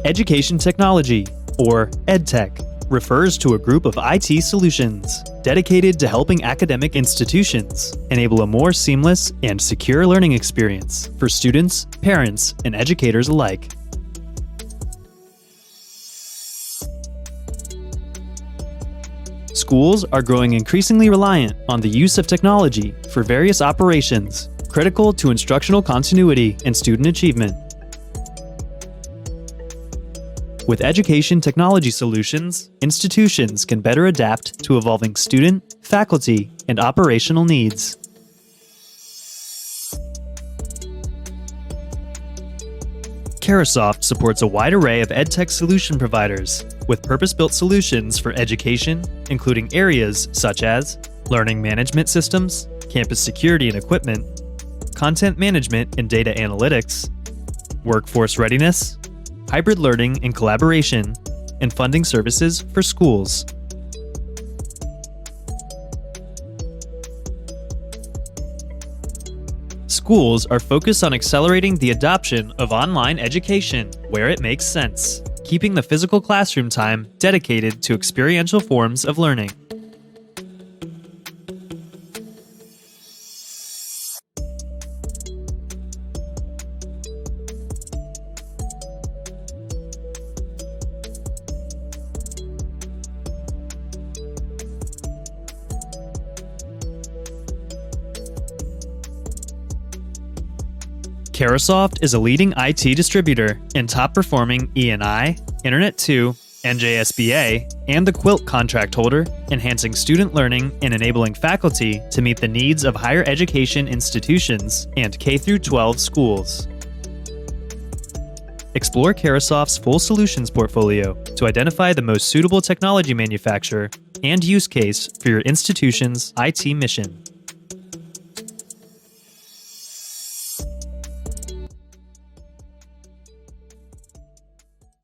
Education technology, or EdTech, refers to a group of IT solutions dedicated to helping academic institutions enable a more seamless and secure learning experience for students, parents, and educators alike. Schools are growing increasingly reliant on the use of technology for various operations critical to instructional continuity and student achievement. With education technology solutions, institutions can better adapt to evolving student, faculty, and operational needs. CARAHCAST supports a wide array of EdTech solution providers with purpose-built solutions for education, including areas such as learning management systems, campus security and equipment, content management and data analytics, workforce readiness, hybrid learning and collaboration, and funding services for schools. Schools are focused on accelerating the adoption of online education where it makes sense, keeping the physical classroom time dedicated to experiential forms of learning. CARAHCAST is a leading IT distributor and top-performing ENI, Internet2, NJSBA, and the Quilt contract holder, enhancing student learning and enabling faculty to meet the needs of higher education institutions and K-12 schools. Explore CARAHCAST's full solutions portfolio to identify the most suitable technology manufacturer and use case for your institution's IT mission.